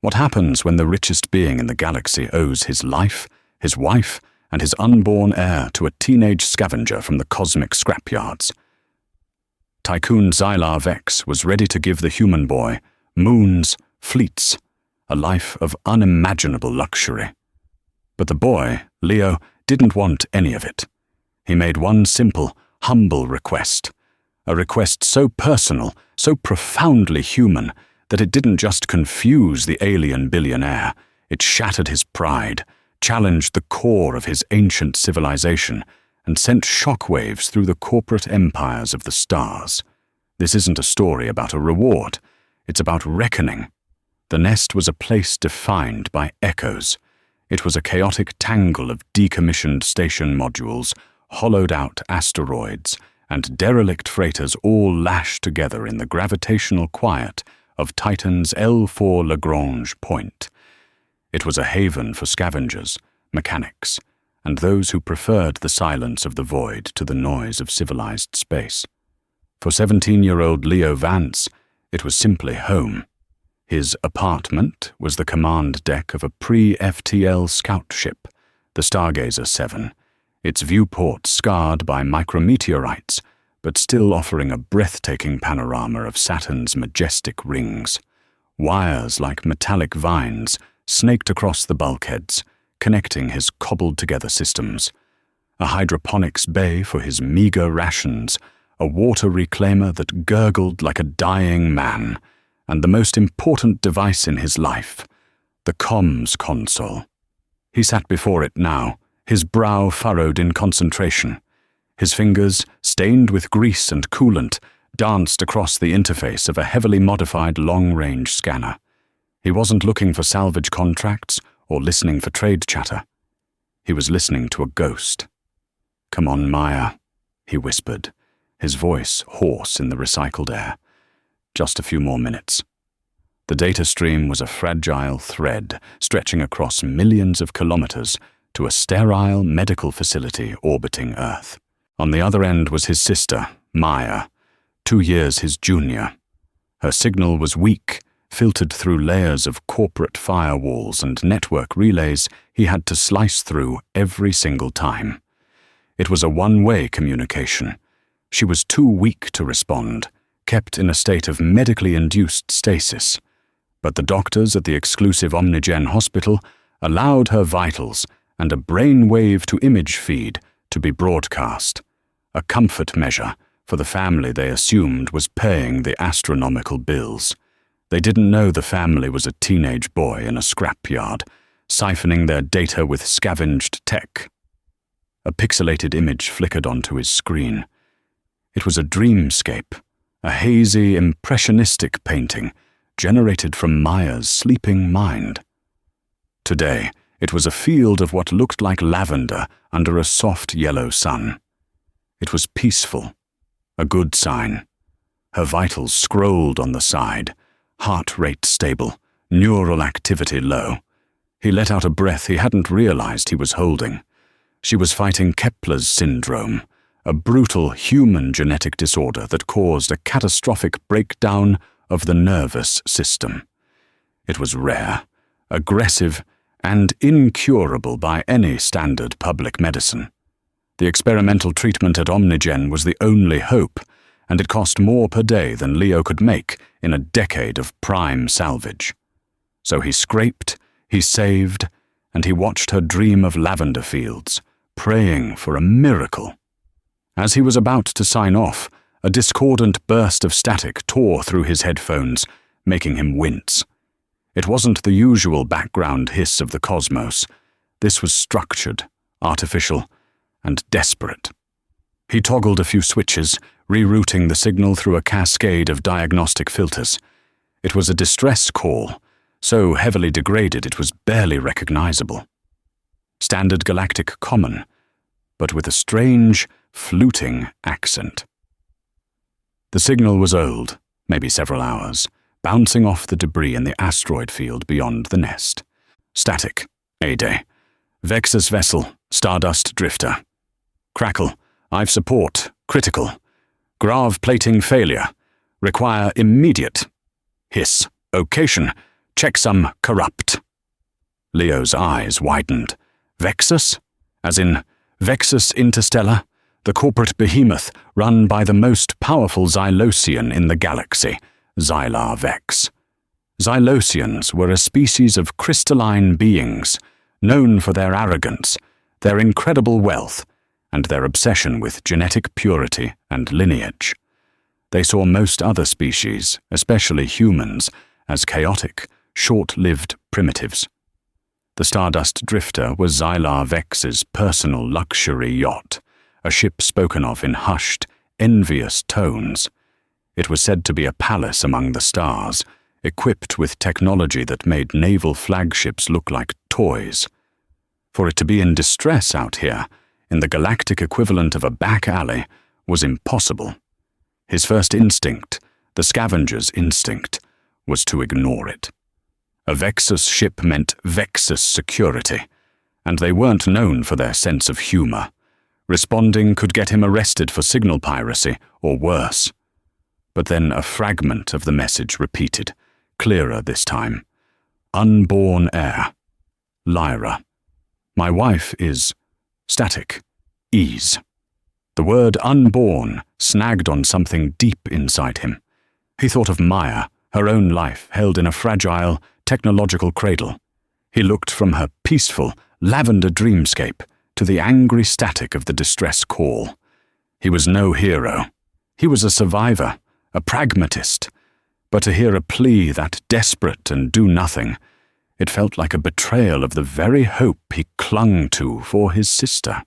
What happens when the richest being in the galaxy owes his life, his wife, and his unborn heir to a teenage scavenger from the cosmic scrapyards? Tycoon Xylar Vex was ready to give the human boy moons, fleets, a life of unimaginable luxury. But the boy, Leo, didn't want any of it. He made one simple, humble request. A request so personal, so profoundly human, that it didn't just confuse the alien billionaire, it shattered his pride, challenged the core of his ancient civilization, and sent shockwaves through the corporate empires of the stars. This isn't a story about a reward. It's about reckoning. The nest was a place defined by echoes. It was a chaotic tangle of decommissioned station modules, hollowed-out asteroids, and derelict freighters all lashed together in the gravitational quiet of Titan's L4 Lagrange point. It was a haven for scavengers, mechanics, and those who preferred the silence of the void to the noise of civilized space. For 17-year-old Leo Vance, it was simply home. His apartment was the command deck of a pre-FTL scout ship, the Stargazer 7, its viewport scarred by micrometeorites, but still offering a breathtaking panorama of Saturn's majestic rings. Wires like metallic vines snaked across the bulkheads, connecting his cobbled-together systems. A hydroponics bay for his meager rations, a water reclaimer that gurgled like a dying man, and the most important device in his life, the comms console. He sat before it now, his brow furrowed in concentration. His fingers, stained with grease and coolant, danced across the interface of a heavily modified long-range scanner. He wasn't looking for salvage contracts or listening for trade chatter. He was listening to a ghost. "Come on, Maya," he whispered, his voice hoarse in the recycled air. "Just a few more minutes." The data stream was a fragile thread stretching across millions of kilometers to a sterile medical facility orbiting Earth. On the other end was his sister, Maya, 2 years his junior. Her signal was weak, filtered through layers of corporate firewalls and network relays he had to slice through every single time. It was a one-way communication. She was too weak to respond, kept in a state of medically induced stasis. But the doctors at the exclusive Omnigen hospital allowed her vitals and a brainwave-to-image feed to be broadcast, a comfort measure for the family they assumed was paying the astronomical bills. They didn't know the family was a teenage boy in a scrapyard, siphoning their data with scavenged tech. A pixelated image flickered onto his screen. It was a dreamscape, a hazy, impressionistic painting generated from Maya's sleeping mind. Today, it was a field of what looked like lavender under a soft yellow sun. It was peaceful, a good sign. Her vitals scrolled on the side, heart rate stable, neural activity low. He let out a breath he hadn't realized he was holding. She was fighting Kepler's syndrome, a brutal human genetic disorder that caused a catastrophic breakdown of the nervous system. It was rare, aggressive, and incurable by any standard public medicine. The experimental treatment at Omnigen was the only hope, and it cost more per day than Leo could make in a decade of prime salvage. So he scraped, he saved, and he watched her dream of lavender fields, praying for a miracle. As he was about to sign off, a discordant burst of static tore through his headphones, making him wince. It wasn't the usual background hiss of the cosmos. This was structured, artificial, and desperate. He toggled a few switches, rerouting the signal through a cascade of diagnostic filters. It was a distress call, so heavily degraded it was barely recognizable. Standard galactic common, but with a strange, fluting accent. The signal was old, maybe several hours, bouncing off the debris in the asteroid field beyond the nest. Static, A-Day. Vexus vessel, Stardust drifter. Crackle, I've support, critical. Grav plating failure. Require immediate. Hiss, occasion. Checksum corrupt. Leo's eyes widened. Vexus? As in Vexus Interstellar, the corporate behemoth run by the most powerful Xylosian in the galaxy, Xylar Vex. Xylosians were a species of crystalline beings, known for their arrogance, their incredible wealth, and their obsession with genetic purity and lineage. They saw most other species, especially humans, as chaotic, short-lived primitives. The Stardust Drifter was Xylar Vex's personal luxury yacht, a ship spoken of in hushed, envious tones. It was said to be a palace among the stars, equipped with technology that made naval flagships look like toys. For it to be in distress out here, in the galactic equivalent of a back alley, was impossible. His first instinct, the scavenger's instinct, was to ignore it. A Vexus ship meant Vexus security, and they weren't known for their sense of humor. Responding could get him arrested for signal piracy, or worse. But then a fragment of the message repeated, clearer this time. Unborn heir. Lyra. My wife is static. Ease. The word unborn snagged on something deep inside him. He thought of Maya, her own life held in a fragile, technological cradle. He looked from her peaceful, lavender dreamscape to the angry static of the distress call. He was no hero. He was a survivor, a pragmatist. But to hear a plea that desperate and do nothing, it felt like a betrayal of the very hope he clung to for his sister.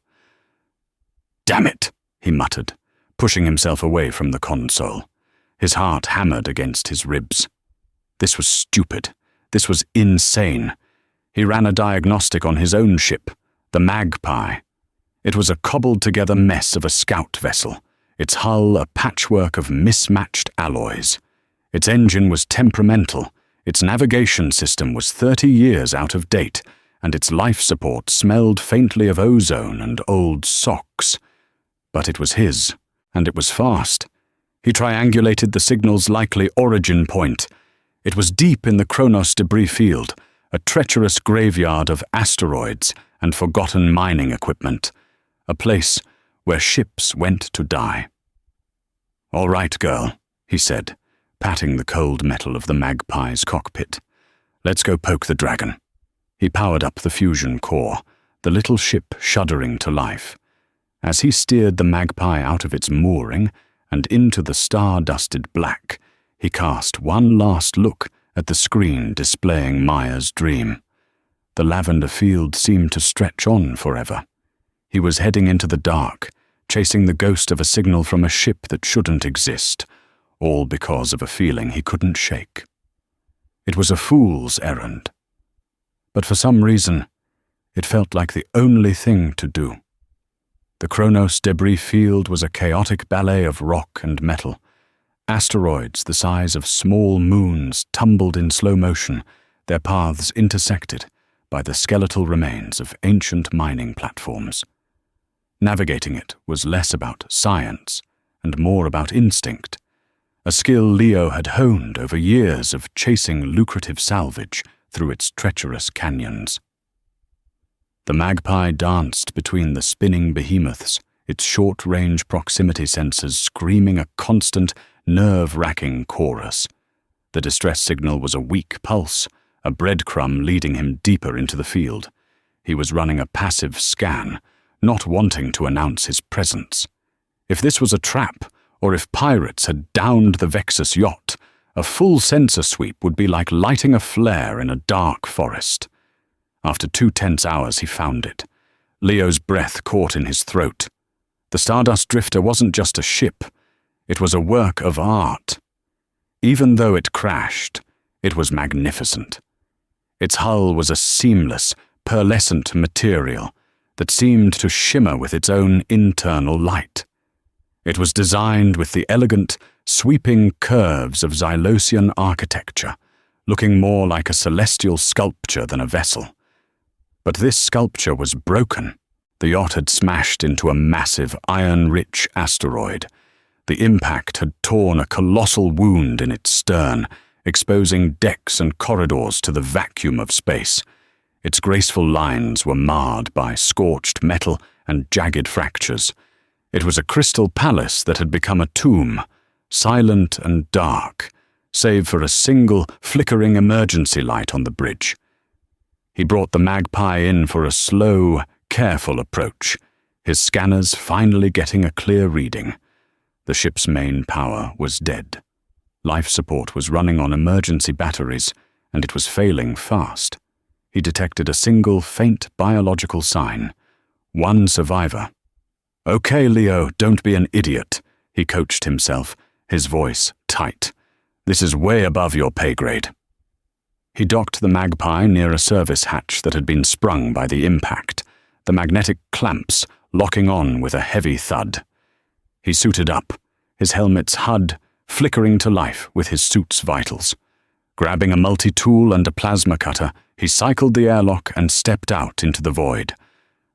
"Damn it," he muttered, pushing himself away from the console. His heart hammered against his ribs. This was stupid. This was insane. He ran a diagnostic on his own ship, the Magpie. It was a cobbled-together mess of a scout vessel, its hull a patchwork of mismatched alloys. Its engine was temperamental, its navigation system was 30 years out of date, and its life support smelled faintly of ozone and old socks. But it was his, and it was fast. He triangulated the signal's likely origin point. It was deep in the Kronos debris field, a treacherous graveyard of asteroids and forgotten mining equipment, a place where ships went to die. "All right, girl," he said, patting the cold metal of the Magpie's cockpit. "Let's go poke the dragon." He powered up the fusion core, the little ship shuddering to life. As he steered the Magpie out of its mooring and into the star-dusted black, he cast one last look at the screen displaying Maya's dream. The lavender field seemed to stretch on forever. He was heading into the dark, chasing the ghost of a signal from a ship that shouldn't exist, all because of a feeling he couldn't shake. It was a fool's errand. But for some reason, it felt like the only thing to do. The Kronos debris field was a chaotic ballet of rock and metal. Asteroids the size of small moons tumbled in slow motion, their paths intersected by the skeletal remains of ancient mining platforms. Navigating it was less about science and more about instinct, a skill Leo had honed over years of chasing lucrative salvage through its treacherous canyons. The Magpie danced between the spinning behemoths, its short-range proximity sensors screaming a constant, nerve-wracking chorus. The distress signal was a weak pulse, a breadcrumb leading him deeper into the field. He was running a passive scan, not wanting to announce his presence. If this was a trap, or if pirates had downed the Vexus yacht, a full sensor sweep would be like lighting a flare in a dark forest. After 2 tense hours, he found it. Leo's breath caught in his throat. The Stardust Drifter wasn't just a ship. It was a work of art. Even though it crashed, it was magnificent. Its hull was a seamless, pearlescent material that seemed to shimmer with its own internal light. It was designed with the elegant, sweeping curves of Xylosian architecture, looking more like a celestial sculpture than a vessel. But this sculpture was broken. The yacht had smashed into a massive, iron-rich asteroid. The impact had torn a colossal wound in its stern, exposing decks and corridors to the vacuum of space. Its graceful lines were marred by scorched metal and jagged fractures. It was a crystal palace that had become a tomb, silent and dark, save for a single flickering emergency light on the bridge. He brought the Magpie in for a slow, careful approach, his scanners finally getting a clear reading. The ship's main power was dead. Life support was running on emergency batteries, and it was failing fast. He detected a single faint biological sign. One survivor. "Okay, Leo, don't be an idiot," he coached himself, his voice tight. "This is way above your pay grade." He docked the Magpie near a service hatch that had been sprung by the impact, the magnetic clamps locking on with a heavy thud. He suited up, his helmet's HUD flickering to life with his suit's vitals. Grabbing a multi-tool and a plasma cutter, he cycled the airlock and stepped out into the void.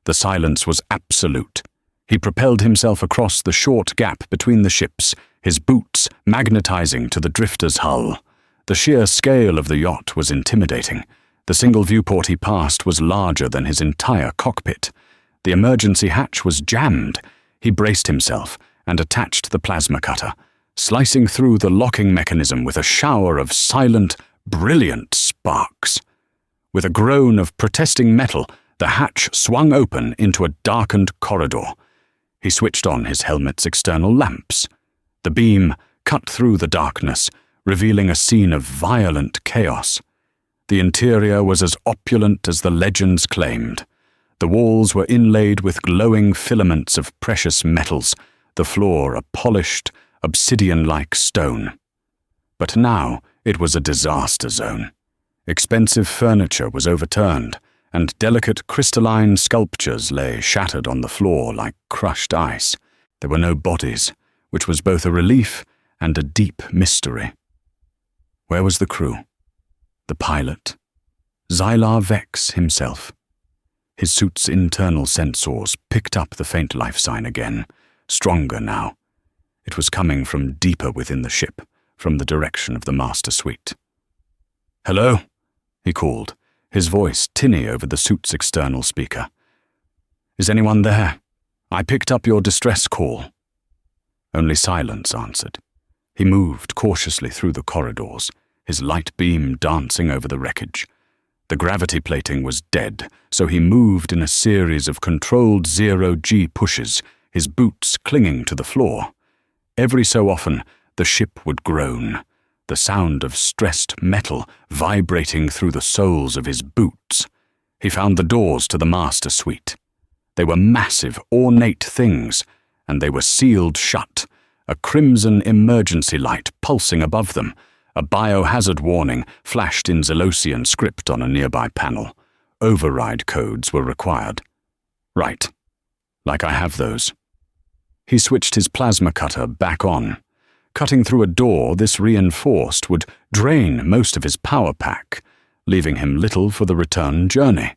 The silence was absolute. He propelled himself across the short gap between the ships, his boots magnetizing to the drifter's hull. The sheer scale of the yacht was intimidating. The single viewport he passed was larger than his entire cockpit. The emergency hatch was jammed. He braced himself and attached the plasma cutter, slicing through the locking mechanism with a shower of silent, brilliant sparks. With a groan of protesting metal, the hatch swung open into a darkened corridor. He switched on his helmet's external lamps. The beam cut through the darkness, revealing a scene of violent chaos. The interior was as opulent as the legends claimed. The walls were inlaid with glowing filaments of precious metals, the floor a polished, obsidian-like stone. But now it was a disaster zone. Expensive furniture was overturned, and delicate crystalline sculptures lay shattered on the floor like crushed ice. There were no bodies, which was both a relief and a deep mystery. Where was the crew? The pilot? Zylar Vex himself. His suit's internal sensors picked up the faint life sign again, stronger now. It was coming from deeper within the ship, from the direction of the master suite. "Hello?" he called, his voice tinny over the suit's external speaker. "Is anyone there? I picked up your distress call." Only silence answered. He moved cautiously through the corridors, his light beam dancing over the wreckage. The gravity plating was dead, so he moved in a series of controlled zero-G pushes, his boots clinging to the floor. Every so often, the ship would groan, the sound of stressed metal vibrating through the soles of his boots. He found the doors to the master suite. They were massive, ornate things, and they were sealed shut, a crimson emergency light pulsing above them. A biohazard warning flashed in Zelosian script on a nearby panel. Override codes were required. Right. Like I have those. He switched his plasma cutter back on. Cutting through a door this reinforced would drain most of his power pack, leaving him little for the return journey.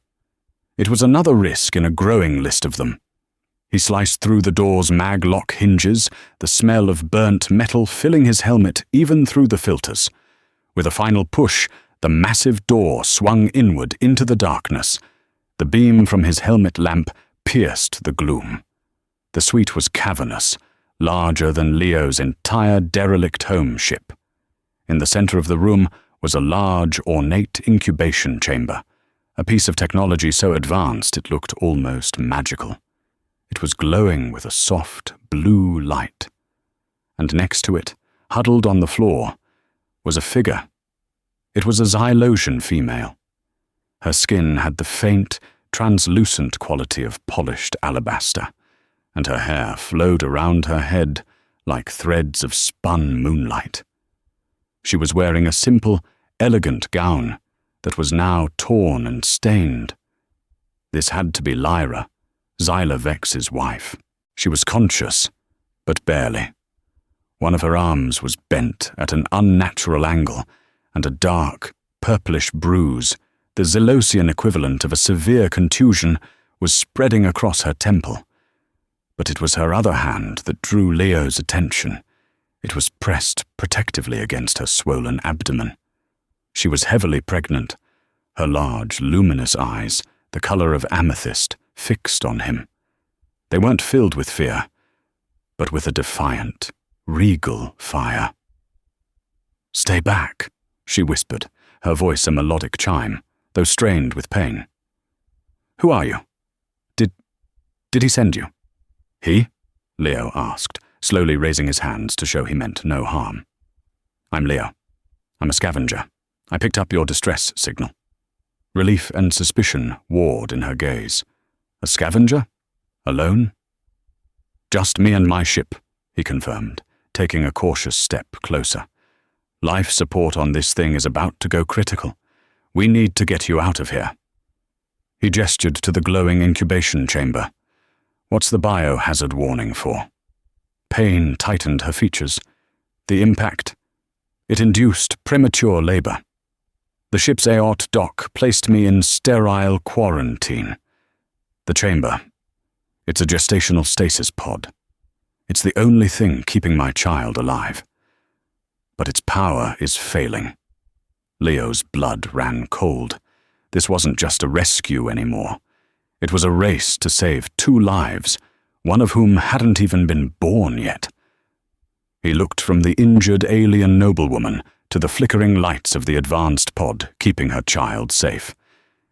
It was another risk in a growing list of them. He sliced through the door's mag-lock hinges, the smell of burnt metal filling his helmet even through the filters. With a final push, the massive door swung inward into the darkness. The beam from his helmet lamp pierced the gloom. The suite was cavernous, larger than Leo's entire derelict home ship. In the center of the room was a large, ornate incubation chamber, a piece of technology so advanced it looked almost magical. It was glowing with a soft, blue light. And next to it, huddled on the floor, was a figure. It was a Zylosian female. Her skin had the faint, translucent quality of polished alabaster, and her hair flowed around her head like threads of spun moonlight. She was wearing a simple, elegant gown that was now torn and stained. This had to be Lyra, Zylar Vex's wife. She was conscious, but barely. One of her arms was bent at an unnatural angle, and a dark, purplish bruise, the Zelosian equivalent of a severe contusion, was spreading across her temple. But it was her other hand that drew Leo's attention. It was pressed protectively against her swollen abdomen. She was heavily pregnant, her large, luminous eyes, the color of amethyst, fixed on him. They weren't filled with fear, but with a defiant, regal fire. "Stay back," she whispered, her voice a melodic chime, though strained with pain. "Who are you? Did he send you?" "He?" Leo asked, slowly raising his hands to show he meant no harm. "I'm Leo. I'm a scavenger. I picked up your distress signal." Relief and suspicion warred in her gaze. "A scavenger? Alone?" "Just me and my ship," he confirmed, taking a cautious step closer. "Life support on this thing is about to go critical. We need to get you out of here." He gestured to the glowing incubation chamber. "What's the biohazard warning for?" Pain tightened her features. The impact. It induced premature labor. The ship's aort dock placed me in sterile quarantine. The chamber. It's a gestational stasis pod. It's the only thing keeping my child alive. But its power is failing. Leo's blood ran cold. This wasn't just a rescue anymore. It was a race to save 2 lives, one of whom hadn't even been born yet. He looked from the injured alien noblewoman to the flickering lights of the advanced pod keeping her child safe.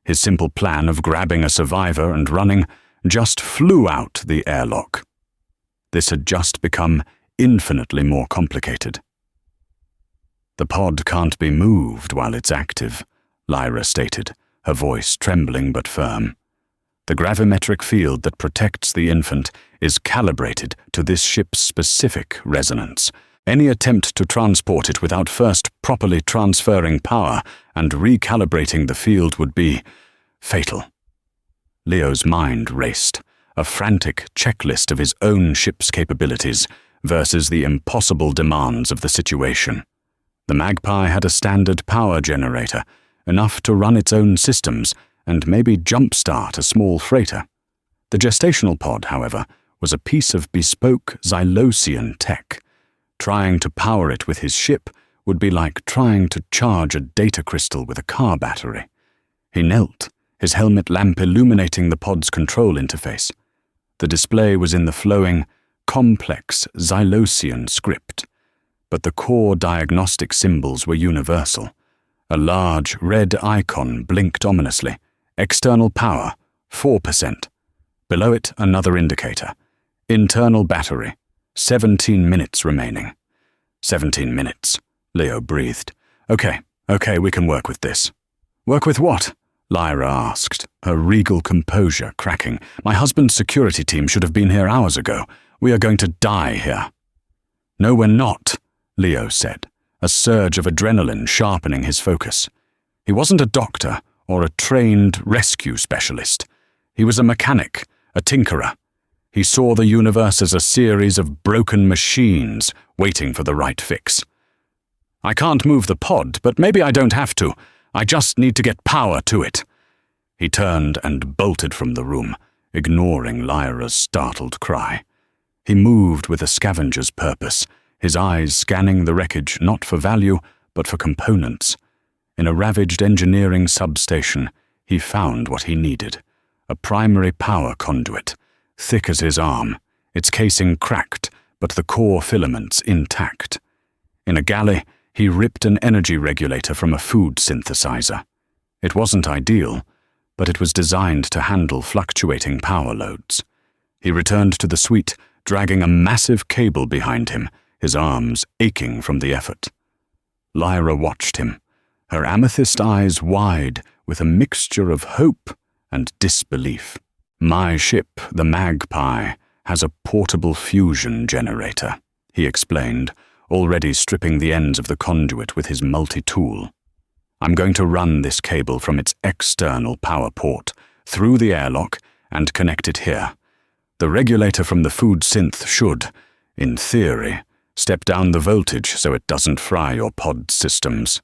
His simple plan of grabbing a survivor and running just flew out the airlock. This had just become infinitely more complicated. "The pod can't be moved while it's active," Lyra stated, her voice trembling but firm. "The gravimetric field that protects the infant is calibrated to this ship's specific resonance. Any attempt to transport it without first properly transferring power and recalibrating the field would be fatal." Leo's mind raced, a frantic checklist of his own ship's capabilities versus the impossible demands of the situation. The Magpie had a standard power generator, enough to run its own systems and maybe jumpstart a small freighter. The gestational pod, however, was a piece of bespoke Xylosian tech. Trying to power it with his ship would be like trying to charge a data crystal with a car battery. He knelt, his helmet lamp illuminating the pod's control interface. The display was in the flowing, complex Xylosian script, but the core diagnostic symbols were universal. A large red icon blinked ominously. External power, 4%. Below it, another indicator. Internal battery, 17 minutes remaining. 17 minutes, Leo breathed. Okay, we can work with this." "Work with what?" Lyra asked, her regal composure cracking. "My husband's security team should have been here hours ago. We are going to die here." "No, we're not," Leo said, a surge of adrenaline sharpening his focus. He wasn't a doctor or a trained rescue specialist. He was a mechanic, a tinkerer. He saw the universe as a series of broken machines waiting for the right fix. "I can't move the pod, but maybe I don't have to. I just need to get power to it." He turned and bolted from the room, ignoring Lyra's startled cry. He moved with a scavenger's purpose, his eyes scanning the wreckage not for value, but for components. In a ravaged engineering substation, he found what he needed. A primary power conduit, thick as his arm, its casing cracked, but the core filaments intact. In a galley, he ripped an energy regulator from a food synthesizer. It wasn't ideal, but it was designed to handle fluctuating power loads. He returned to the suite, dragging a massive cable behind him, his arms aching from the effort. Lyra watched him, her amethyst eyes wide with a mixture of hope and disbelief. "My ship, the Magpie, has a portable fusion generator," he explained, already stripping the ends of the conduit with his multi-tool. "I'm going to run this cable from its external power port, through the airlock, and connect it here. The regulator from the food synth should, in theory, step down the voltage so it doesn't fry your pod systems."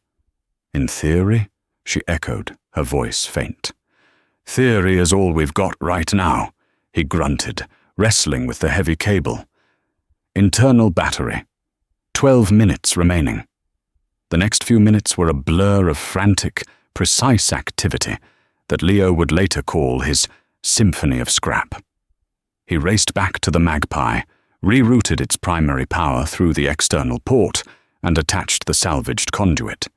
"In theory?" she echoed, her voice faint. "Theory is all we've got right now," he grunted, wrestling with the heavy cable. "Internal battery. 12 minutes remaining." The next few minutes were a blur of frantic, precise activity that Leo would later call his symphony of scrap. He raced back to the Magpie, rerouted its primary power through the external port, and attached the salvaged conduit.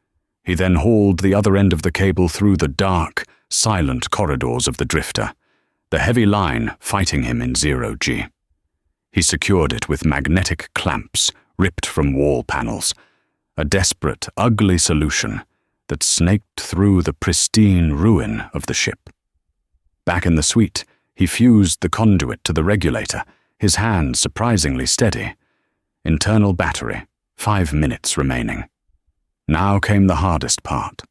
He then hauled the other end of the cable through the dark, silent corridors of the drifter, the heavy line fighting him in zero-G. He secured it with magnetic clamps ripped from wall panels, a desperate, ugly solution that snaked through the pristine ruin of the ship. Back in the suite, he fused the conduit to the regulator, his hand surprisingly steady. Internal battery, 5 minutes remaining. Now came the hardest part.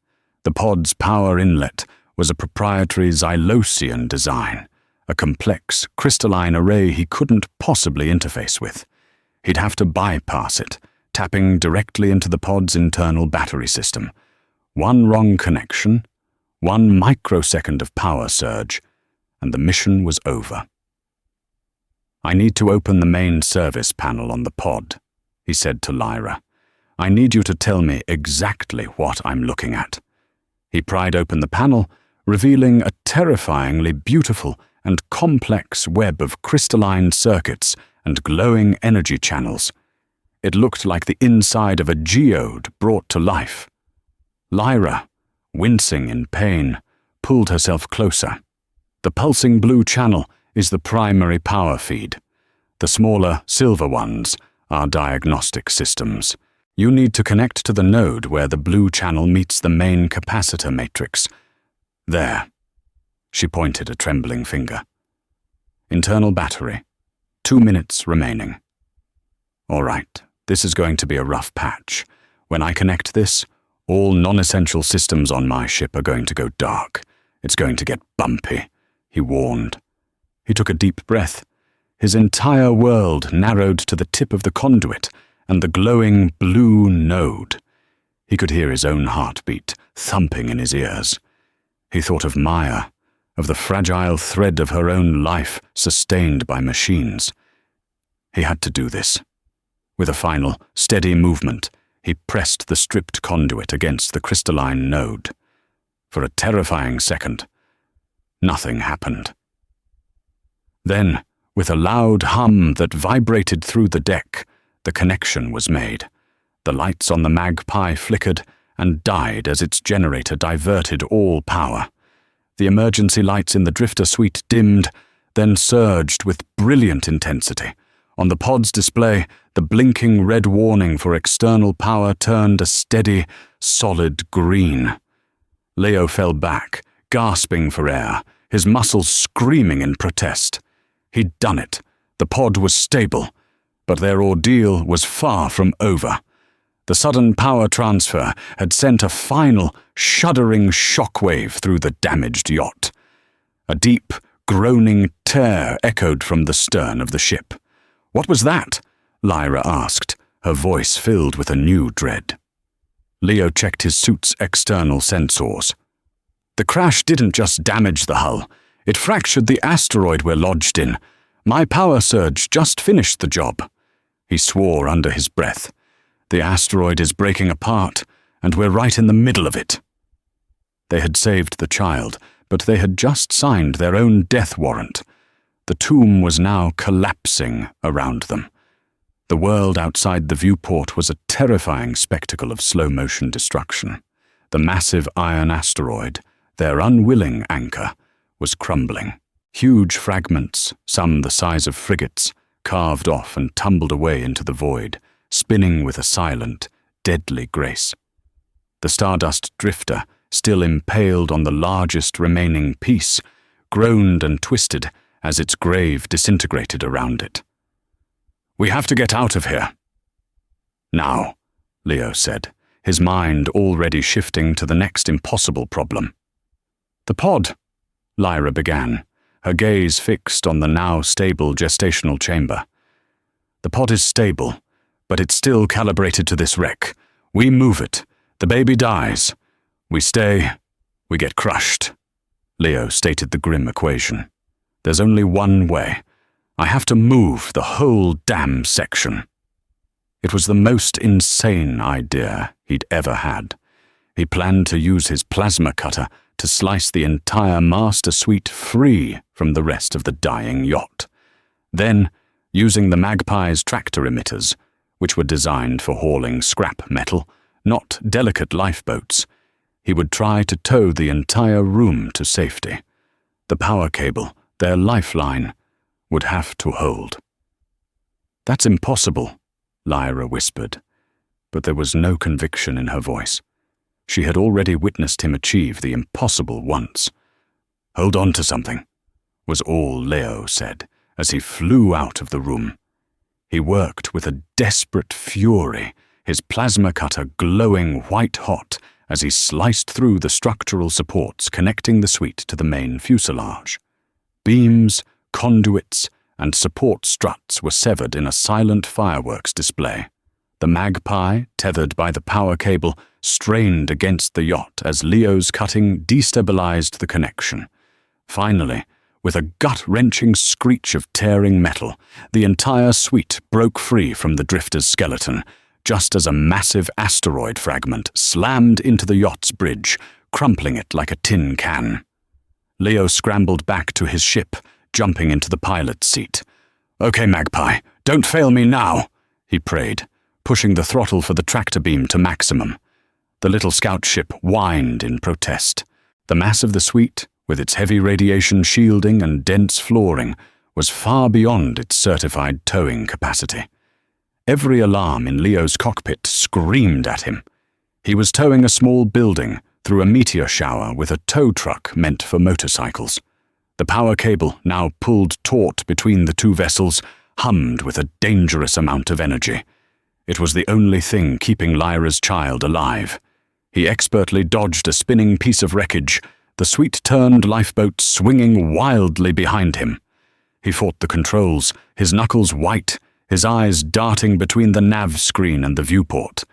The pod's power inlet was a proprietary Xylosian design, a complex, crystalline array he couldn't possibly interface with. He'd have to bypass it, tapping directly into the pod's internal battery system. One wrong connection, 1 microsecond of power surge, and the mission was over. "I need to open the main service panel on the pod," he said to Lyra. "I need you to tell me exactly what I'm looking at." He pried open the panel, revealing a terrifyingly beautiful and complex web of crystalline circuits and glowing energy channels. It looked like the inside of a geode brought to life. Lyra, wincing in pain, pulled herself closer. The pulsing blue channel is the primary power feed. The smaller, silver ones are diagnostic systems. You need to connect to the node where the blue channel meets the main capacitor matrix. There. She pointed a trembling finger. Internal battery. 2 minutes remaining. All right, this is going to be a rough patch. When I connect this, all non-essential systems on my ship are going to go dark. It's going to get bumpy, he warned. He took a deep breath. His entire world narrowed to the tip of the conduit and the glowing blue node. He could hear his own heartbeat thumping in his ears. He thought of Maya, of the fragile thread of her own life sustained by machines. He had to do this. With a final, steady movement, he pressed the stripped conduit against the crystalline node. For a terrifying second, nothing happened. Then, with a loud hum that vibrated through the deck, the connection was made. The lights on the Magpie flickered and died as its generator diverted all power. The emergency lights in the drifter suite dimmed, then surged with brilliant intensity. On the pod's display, the blinking red warning for external power turned a steady, solid green. Leo fell back, gasping for air, his muscles screaming in protest. He'd done it. The pod was stable, but their ordeal was far from over. The sudden power transfer had sent a final, shuddering shockwave through the damaged yacht. A deep, groaning tear echoed from the stern of the ship. "What was that?" Lyra asked, her voice filled with a new dread. Leo checked his suit's external sensors. "The crash didn't just damage the hull. It fractured the asteroid we're lodged in. My power surge just finished the job." He swore under his breath. "The asteroid is breaking apart, and we're right in the middle of it." They had saved the child, but they had just signed their own death warrant. The tomb was now collapsing around them. The world outside the viewport was a terrifying spectacle of slow-motion destruction. The massive iron asteroid, their unwilling anchor, was crumbling. Huge fragments, some the size of frigates, carved off and tumbled away into the void, spinning with a silent, deadly grace. The stardust drifter, still impaled on the largest remaining piece, groaned and twisted as its grave disintegrated around it. "We have to get out of here." "Now," Leo said, his mind already shifting to the next impossible problem. "The pod," Lyra began, her gaze fixed on the now stable gestational chamber. "The pod is stable, but it's still calibrated to this wreck. We move it, the baby dies. We stay, we get crushed." Leo stated the grim equation. "There's only one way. I have to move the whole damn section." It was the most insane idea he'd ever had. He planned to use his plasma cutter to slice the entire master suite free from the rest of the dying yacht. Then, using the Magpie's tractor emitters, which were designed for hauling scrap metal, not delicate lifeboats, he would try to tow the entire room to safety. The power cable, their lifeline, would have to hold. "That's impossible," Lyra whispered, but there was no conviction in her voice. She had already witnessed him achieve the impossible once. "Hold on to something," was all Leo said as he flew out of the room. He worked with a desperate fury, his plasma cutter glowing white-hot as he sliced through the structural supports connecting the suite to the main fuselage. Beams, conduits, and support struts were severed in a silent fireworks display. The Magpie, tethered by the power cable, strained against the yacht as Leo's cutting destabilized the connection. Finally, with a gut-wrenching screech of tearing metal, the entire suite broke free from the drifter's skeleton, just as a massive asteroid fragment slammed into the yacht's bridge, crumpling it like a tin can. Leo scrambled back to his ship, jumping into the pilot's seat. "Okay, Magpie, don't fail me now," he prayed, pushing the throttle for the tractor beam to maximum. The little scout ship whined in protest. The mass of the suite, with its heavy radiation shielding and dense flooring, was far beyond its certified towing capacity. Every alarm in Leo's cockpit screamed at him. He was towing a small building through a meteor shower with a tow truck meant for motorcycles. The power cable, now pulled taut between the two vessels, hummed with a dangerous amount of energy. It was the only thing keeping Lyra's child alive. He expertly dodged a spinning piece of wreckage, the sweet-turned lifeboat swinging wildly behind him. He fought the controls, his knuckles white, his eyes darting between the nav screen and the viewport.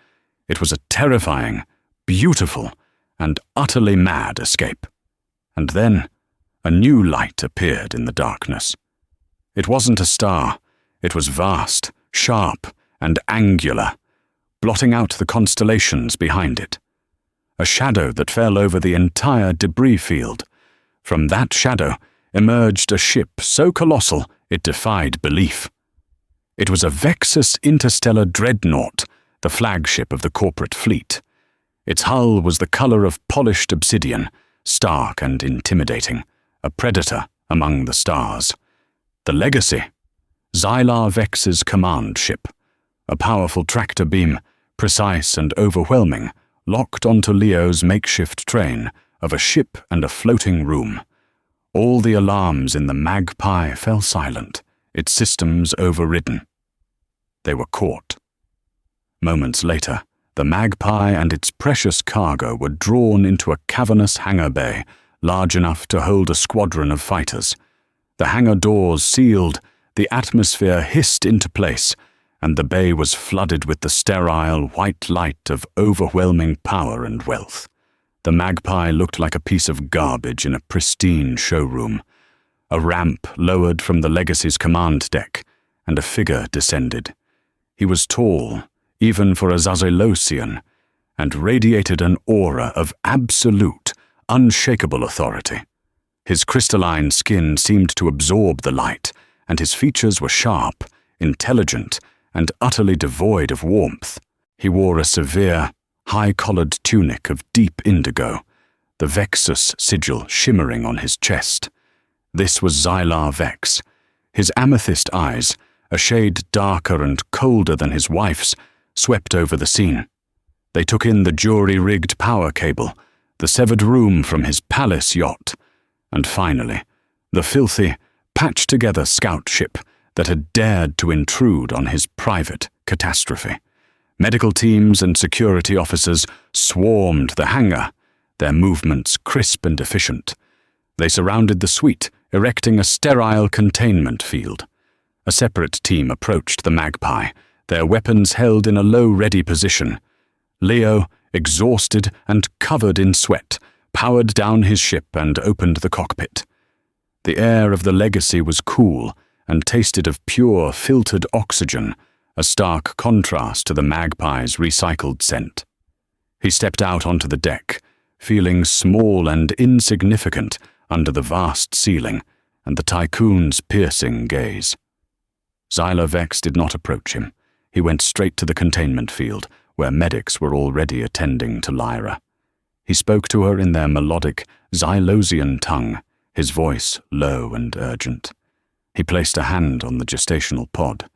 It was a terrifying, beautiful, and utterly mad escape. And then, a new light appeared in the darkness. It wasn't a star. It was vast, sharp, and angular, blotting out the constellations behind it. A shadow that fell over the entire debris field. From that shadow emerged a ship so colossal it defied belief. It was a Vexus interstellar dreadnought, the flagship of the corporate fleet. Its hull was the color of polished obsidian, stark and intimidating, a predator among the stars. The Legacy, Xylar Vex's command ship, a powerful tractor beam, precise and overwhelming, locked onto Leo's makeshift train of a ship and a floating room. All the alarms in the Magpie fell silent, its systems overridden. They were caught. Moments later, the Magpie and its precious cargo were drawn into a cavernous hangar bay, large enough to hold a squadron of fighters. The hangar doors sealed, the atmosphere hissed into place, and the bay was flooded with the sterile white light of overwhelming power and wealth. The Magpie looked like a piece of garbage in a pristine showroom. A ramp lowered from the Legacy's command deck, and a figure descended. He was tall, even for a Zazilosian, and radiated an aura of absolute, unshakable authority. His crystalline skin seemed to absorb the light, and his features were sharp, intelligent, and utterly devoid of warmth. He wore a severe, high-collared tunic of deep indigo, the Vexus sigil shimmering on his chest. This was Xylar Vex. His amethyst eyes, a shade darker and colder than his wife's, swept over the scene. They took in the jury-rigged power cable, the severed room from his palace yacht, and finally, the filthy, patched-together scout ship that had dared to intrude on his private catastrophe. Medical teams and security officers swarmed the hangar, their movements crisp and efficient. They surrounded the suite, erecting a sterile containment field. A separate team approached the Magpie, their weapons held in a low-ready position. Leo, exhausted and covered in sweat, powered down his ship and opened the cockpit. The air of the Legacy was cool and tasted of pure, filtered oxygen, a stark contrast to the magpie's recycled scent. He stepped out onto the deck, feeling small and insignificant under the vast ceiling and the Tycoon's piercing gaze. Xyla Vex did not approach him. He went straight to the containment field, where medics were already attending to Lyra. He spoke to her in their melodic Xylosian tongue, his voice low and urgent. He placed a hand on the gestational pod,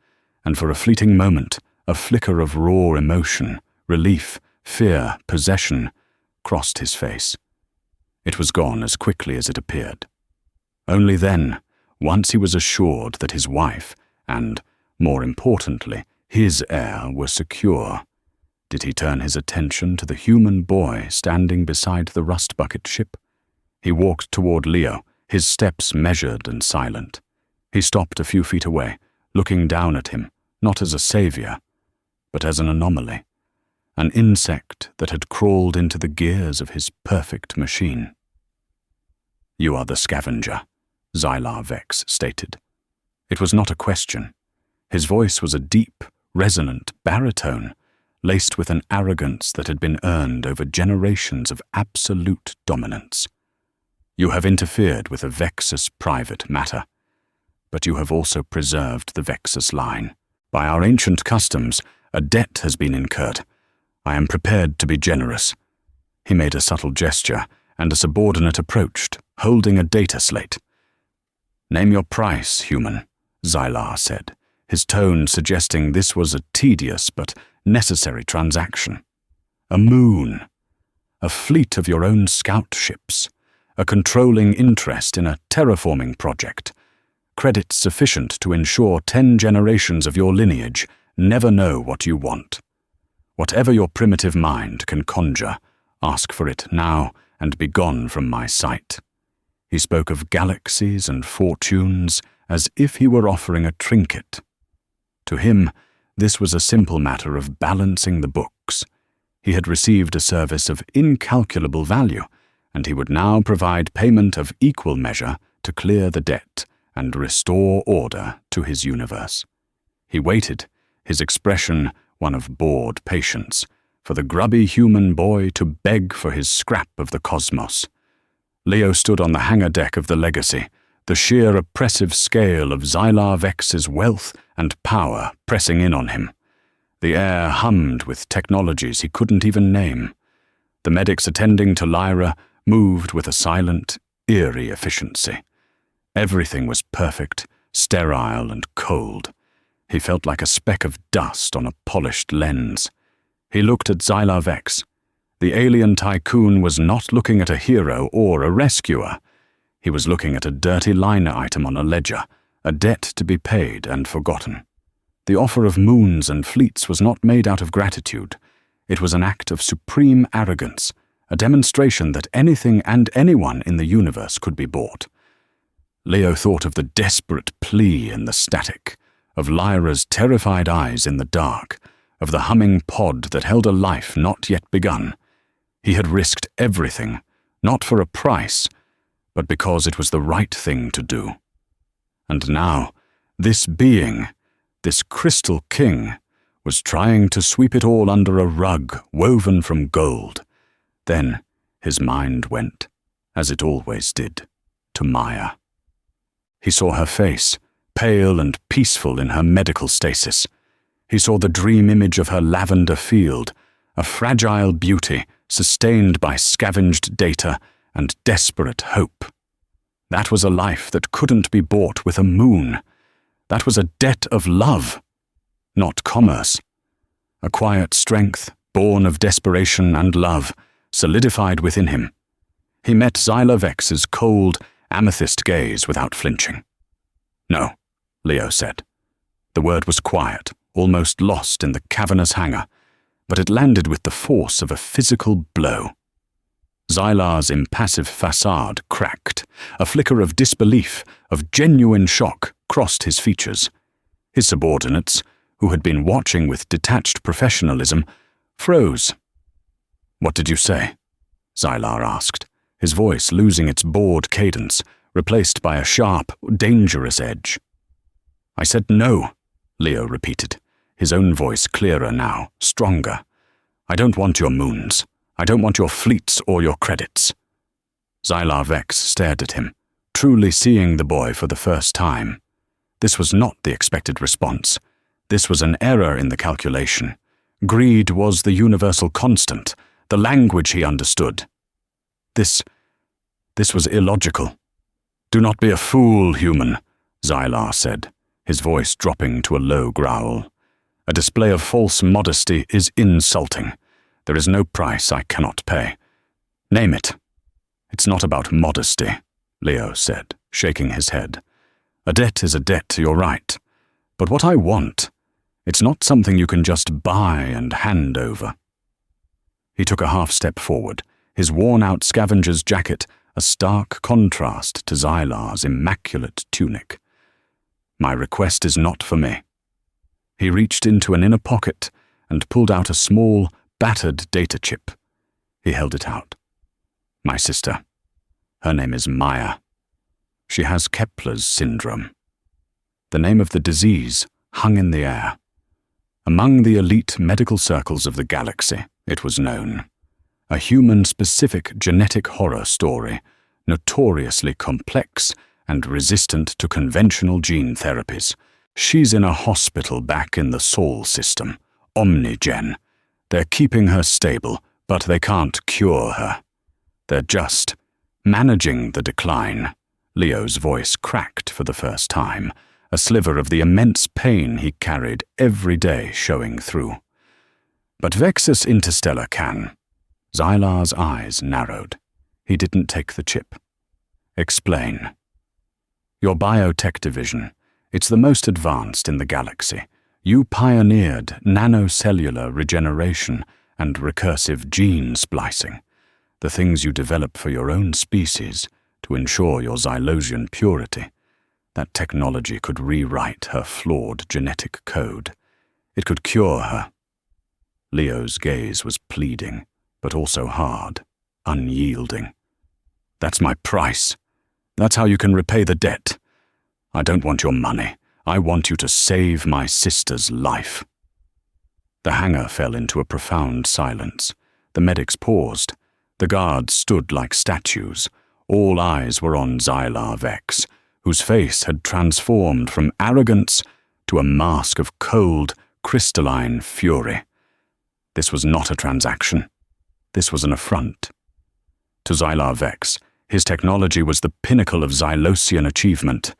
and for a fleeting moment, a flicker of raw emotion, relief, fear, possession, crossed his face. It was gone as quickly as it appeared. Only then, once he was assured that his wife, and, more importantly, his heir were secure, did he turn his attention to the human boy standing beside the rust-bucket ship. He walked toward Leo, his steps measured and silent. He stopped a few feet away, looking down at him, not as a savior, but as an anomaly, an insect that had crawled into the gears of his perfect machine. "You are the scavenger," Xyla Vex stated. It was not a question. His voice was a deep, resonant baritone, laced with an arrogance that had been earned over generations of absolute dominance. "You have interfered with a Vexus private matter, but you have also preserved the Vexus line. By our ancient customs, a debt has been incurred. I am prepared to be generous." He made a subtle gesture, and a subordinate approached, holding a data slate. "Name your price, human," Xyla said, his tone suggesting this was a tedious but necessary transaction. "A moon, a fleet of your own scout ships, a controlling interest in a terraforming project, credits sufficient to ensure 10 generations of your lineage never know what you want. Whatever your primitive mind can conjure, ask for it now and be gone from my sight." He spoke of galaxies and fortunes as if he were offering a trinket. To him, this was a simple matter of balancing the books. He had received a service of incalculable value, and he would now provide payment of equal measure to clear the debt and restore order to his universe. He waited, his expression one of bored patience, for the grubby human boy to beg for his scrap of the cosmos. Leo stood on the hangar deck of the Legacy, the sheer oppressive scale of Xyla Vex's wealth and power pressing in on him. The air hummed with technologies he couldn't even name. The medics attending to Lyra moved with a silent, eerie efficiency. Everything was perfect, sterile and cold. He felt like a speck of dust on a polished lens. He looked at Xyla Vex. The alien Tycoon was not looking at a hero or a rescuer. He was looking at a dirty line item on a ledger, a debt to be paid and forgotten. The offer of moons and fleets was not made out of gratitude. It was an act of supreme arrogance, a demonstration that anything and anyone in the universe could be bought. Leo thought of the desperate plea in the static, of Lyra's terrified eyes in the dark, of the humming pod that held a life not yet begun. He had risked everything, not for a price, but because it was the right thing to do. And now, this being, this crystal king, was trying to sweep it all under a rug woven from gold. Then his mind went, as it always did, to Maya. He saw her face, pale and peaceful in her medical stasis. He saw the dream image of her lavender field, a fragile beauty sustained by scavenged data and desperate hope. That was a life that couldn't be bought with a moon. That was a debt of love, not commerce. A quiet strength, born of desperation and love, solidified within him. He met Xyla Vex's cold, amethyst gaze without flinching. "No," Leo said. The word was quiet, almost lost in the cavernous hangar, but it landed with the force of a physical blow. Xyla's impassive facade cracked. A flicker of disbelief, of genuine shock, crossed his features. His subordinates, who had been watching with detached professionalism, froze. "What did you say?" Xyla asked, his voice losing its bored cadence, replaced by a sharp, dangerous edge. "I said no," Leo repeated, his own voice clearer now, stronger. "I don't want your moons. I don't want your fleets or your credits." Xylar Vex stared at him, truly seeing the boy for the first time. This was not the expected response. This was an error in the calculation. Greed was the universal constant, the language he understood. This was illogical. "Do not be a fool, human," Xylar said, his voice dropping to a low growl. "A display of false modesty is insulting. There is no price I cannot pay. Name it." "It's not about modesty," Leo said, shaking his head. "A debt is a debt, you're right. But what I want, it's not something you can just buy and hand over." He took a half step forward, his worn-out scavenger's jacket a stark contrast to Xylar's immaculate tunic. "My request is not for me." He reached into an inner pocket and pulled out a small, battered data chip. He held it out. "My sister. Her name is Maya. She has Kepler's syndrome." The name of the disease hung in the air. Among the elite medical circles of the galaxy, it was known. A human-specific genetic horror story, notoriously complex and resistant to conventional gene therapies. She's in a hospital back in the Sol system, Omnigen. They're keeping her stable, but they can't cure her. They're just managing the decline. Leo's voice cracked for the first time, a sliver of the immense pain he carried every day showing through. "But Vexus Interstellar can." Xylar's eyes narrowed. He didn't take the chip. "Explain." "Your biotech division. It's the most advanced in the galaxy. You pioneered nanocellular regeneration and recursive gene splicing, the things you develop for your own species to ensure your Xylosian purity. That technology could rewrite her flawed genetic code. It could cure her." Leo's gaze was pleading, but also hard, unyielding. "That's my price. That's how you can repay the debt. I don't want your money. I want you to save my sister's life." The hangar fell into a profound silence. The medics paused. The guards stood like statues. All eyes were on Xylar Vex, whose face had transformed from arrogance to a mask of cold, crystalline fury. This was not a transaction. This was an affront. To Xylar Vex, his technology was the pinnacle of Xylosian achievement,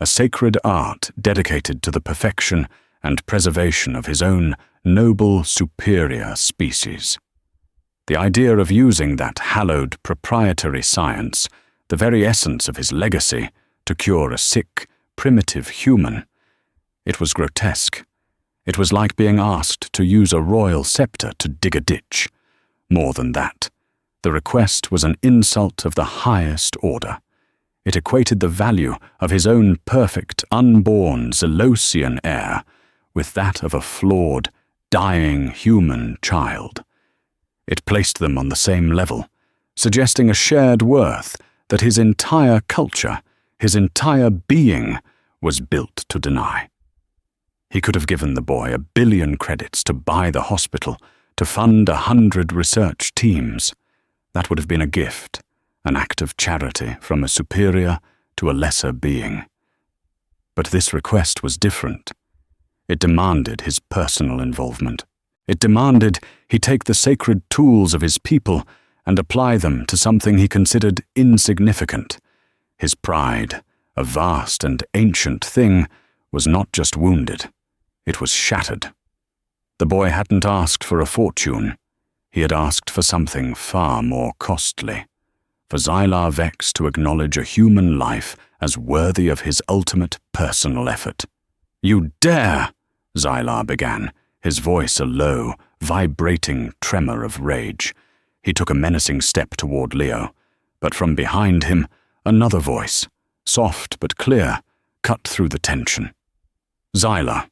a sacred art dedicated to the perfection and preservation of his own noble, superior species. The idea of using that hallowed proprietary science, the very essence of his legacy, to cure a sick, primitive human, it was grotesque. It was like being asked to use a royal scepter to dig a ditch. More than that, the request was an insult of the highest order. It equated the value of his own perfect, unborn Xylosian heir with that of a flawed, dying human child. It placed them on the same level, suggesting a shared worth that his entire culture, his entire being, was built to deny. He could have given the boy 1 billion credits to buy the hospital, to fund 100 research teams. That would have been a gift, an act of charity from a superior to a lesser being. But this request was different. It demanded his personal involvement. It demanded he take the sacred tools of his people and apply them to something he considered insignificant. His pride, a vast and ancient thing, was not just wounded. It was shattered. The boy hadn't asked for a fortune. He had asked for something far more costly. For Xylar Vex to acknowledge a human life as worthy of his ultimate personal effort. "You dare!" Xylar began, his voice a low, vibrating tremor of rage. He took a menacing step toward Leo, but from behind him, another voice, soft but clear, cut through the tension. "Xylar."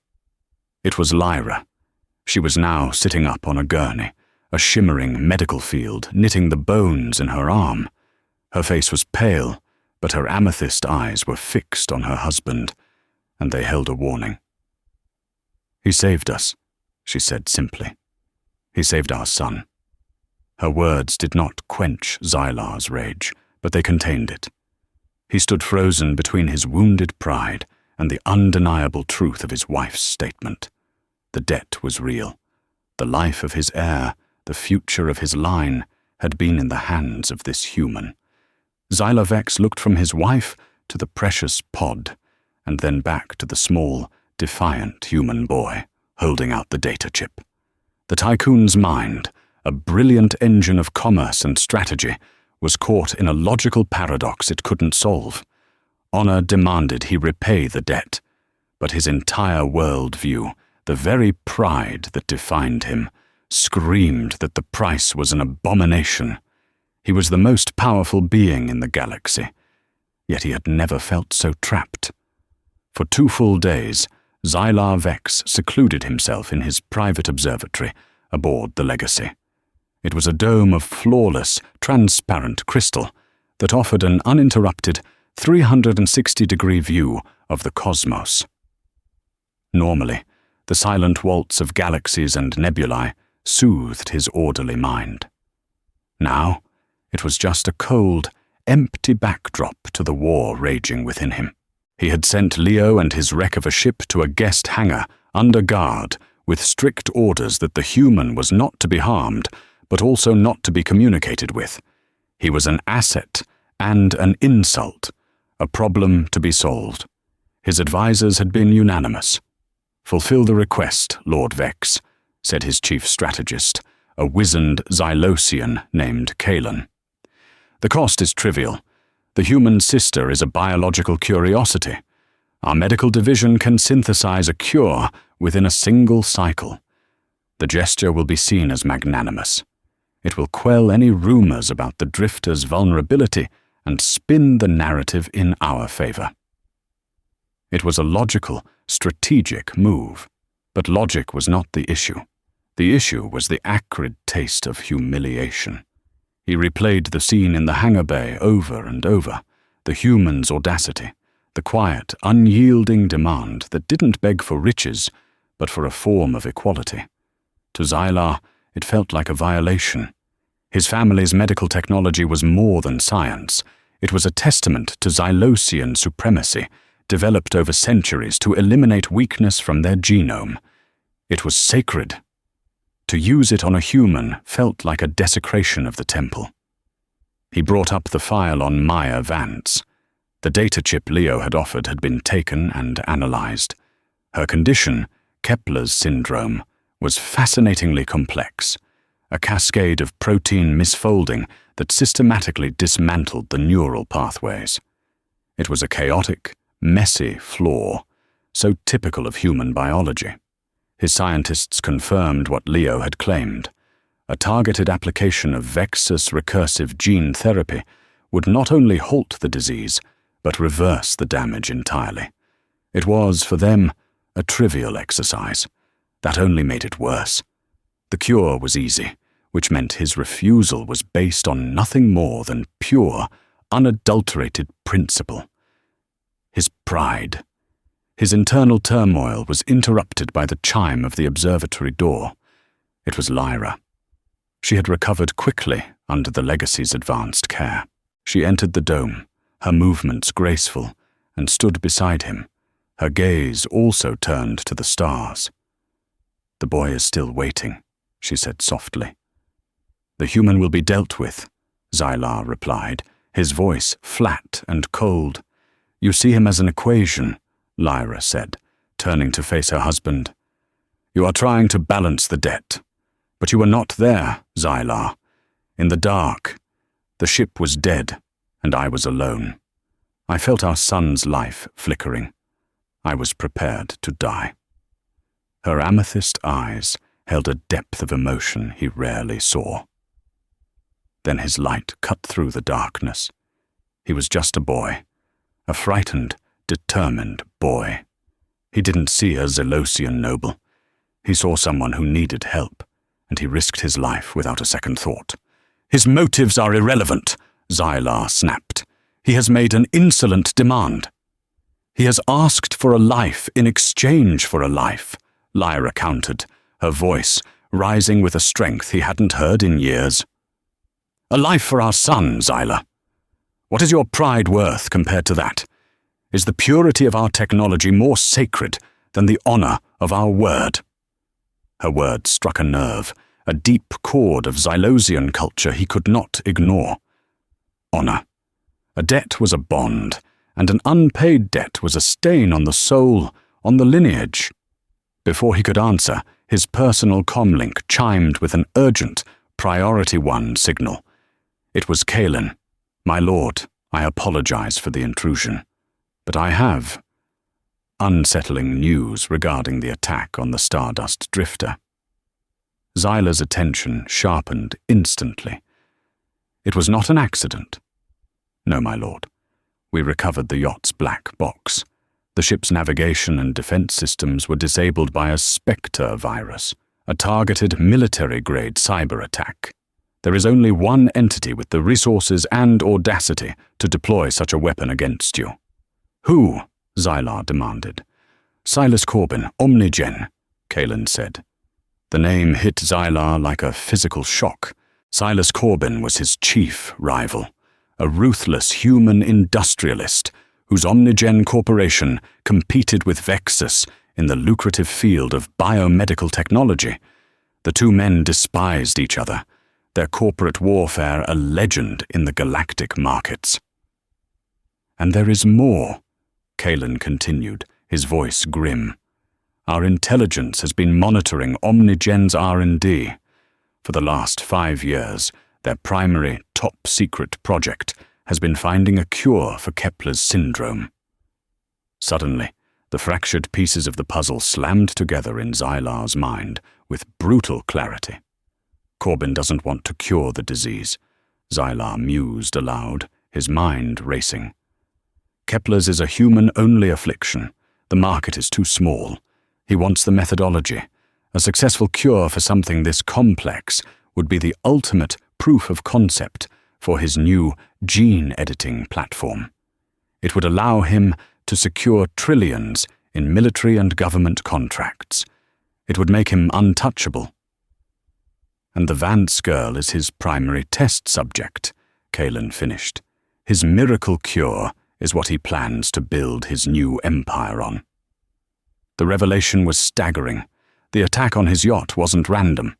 It was Lyra. She was now sitting up on a gurney, a shimmering medical field knitting the bones in her arm. Her face was pale, but her amethyst eyes were fixed on her husband, and they held a warning. "He saved us," she said simply. "He saved our son." Her words did not quench Xylar's rage, but they contained it. He stood frozen between his wounded pride and the undeniable truth of his wife's statement. The debt was real. The life of his heir, the future of his line, had been in the hands of this human. Xylar Vex looked from his wife to the precious pod, and then back to the small, defiant human boy holding out the data chip. The Tycoon's mind, a brilliant engine of commerce and strategy, was caught in a logical paradox it couldn't solve. Honor demanded he repay the debt, but his entire world-view, the very pride that defined him, screamed that the price was an abomination. He was the most powerful being in the galaxy, yet he had never felt so trapped. For 2 full days, Xylar Vex secluded himself in his private observatory aboard the Legacy. It was a dome of flawless, transparent crystal that offered an uninterrupted 360-degree view of the cosmos. Normally, the silent waltz of galaxies and nebulae soothed his orderly mind. Now, it was just a cold, empty backdrop to the war raging within him. He had sent Leo and his wreck of a ship to a guest hangar, under guard, with strict orders that the human was not to be harmed, but also not to be communicated with. He was an asset and an insult, a problem to be solved. His advisors had been unanimous. "Fulfill the request, Lord Vex," said his chief strategist, a wizened Xylosian named Kalen. "The cost is trivial. The human sister is a biological curiosity. Our medical division can synthesize a cure within a single cycle. The gesture will be seen as magnanimous. It will quell any rumors about the drifter's vulnerability and spin the narrative in our favor." It was a logical, strategic move, but logic was not the issue. The issue was the acrid taste of humiliation. He replayed the scene in the hangar bay over and over, the human's audacity, the quiet, unyielding demand that didn't beg for riches, but for a form of equality. To Xylar, it felt like a violation. His family's medical technology was more than science. It was a testament to Xylosian supremacy, developed over centuries to eliminate weakness from their genome. It was sacred. To use it on a human felt like a desecration of the temple. He brought up the file on Maya Vance. The data chip Leo had offered had been taken and analyzed. Her condition, Kepler's syndrome, was fascinatingly complex, a cascade of protein misfolding that systematically dismantled the neural pathways. It was a chaotic, messy flaw, so typical of human biology. His scientists confirmed what Leo had claimed. A targeted application of Vexus recursive gene therapy would not only halt the disease, but reverse the damage entirely. It was, for them, a trivial exercise. That only made it worse. The cure was easy, which meant his refusal was based on nothing more than pure, unadulterated principle. His pride. His internal turmoil was interrupted by the chime of the observatory door. It was Lyra. She had recovered quickly under the Legacy's advanced care. She entered the dome, her movements graceful, and stood beside him, her gaze also turned to the stars. "The boy is still waiting," she said softly. "The human will be dealt with," Xylar replied, his voice flat and cold. "You see him as an equation," Lyra said, turning to face her husband. "You are trying to balance the debt. But you were not there, Xylar. In the dark, the ship was dead, and I was alone. I felt our son's life flickering. I was prepared to die." Her amethyst eyes held a depth of emotion he rarely saw. Then his light cut through the darkness. He was just a boy, a frightened, determined boy. He didn't see a Xylosian noble. He saw someone who needed help, and he risked his life without a second thought. "His motives are irrelevant," Xylar snapped. "He has made an insolent demand." "He has asked for a life in exchange for a life," Lyra countered, her voice rising with a strength he hadn't heard in years. A life for our son, Xyla. What is your pride worth compared to that? Is the purity of our technology more sacred than the honor of our word? Her words struck a nerve, a deep chord of Xylosian culture he could not ignore. Honor. A debt was a bond, and an unpaid debt was a stain on the soul, on the lineage. Before he could answer, his personal comlink chimed with an urgent Priority 1 signal. It was Kalen. My lord, I apologize for the intrusion, but I have unsettling news regarding the attack on the Stardust Drifter. Xyla's attention sharpened instantly. It was not an accident. No, my lord. We recovered the yacht's black box. The ship's navigation and defense systems were disabled by a Spectre virus, a targeted military-grade cyber attack. There is only one entity with the resources and audacity to deploy such a weapon against you. Who? Xyla demanded. Silas Corbin, Omnigen, Kalen said. The name hit Xyla like a physical shock. Silas Corbin was his chief rival, a ruthless human industrialist whose Omnigen corporation competed with Vexus in the lucrative field of biomedical technology. The two men despised each other, their corporate warfare a legend in the galactic markets. And there is more, Kalen continued, his voice grim. Our intelligence has been monitoring Omnigen's R&D. For the last 5 years, their primary top-secret project has been finding a cure for Kepler's syndrome. Suddenly, the fractured pieces of the puzzle slammed together in Xyla's mind with brutal clarity. Corbin doesn't want to cure the disease, Xyla mused aloud, his mind racing. Kepler's is a human-only affliction. The market is too small. He wants the methodology. A successful cure for something this complex would be the ultimate proof of concept for his new gene-editing platform. It would allow him to secure trillions in military and government contracts. It would make him untouchable. And the Vance girl is his primary test subject, Kalen finished. His miracle cure is what he plans to build his new empire on. The revelation was staggering. The attack on his yacht wasn't random.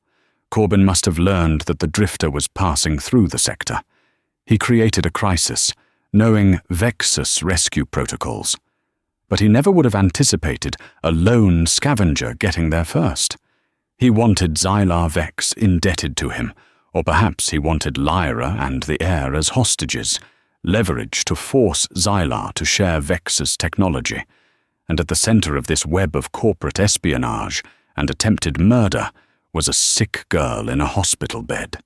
Corbin must have learned that the drifter was passing through the sector. He created a crisis, knowing Vexus rescue protocols. But he never would have anticipated a lone scavenger getting there first. He wanted Xyla Vex indebted to him, or perhaps he wanted Lyra and the heir as hostages, leverage to force Xyla to share Vex's technology. And at the center of this web of corporate espionage and attempted murder was a sick girl in a hospital bed.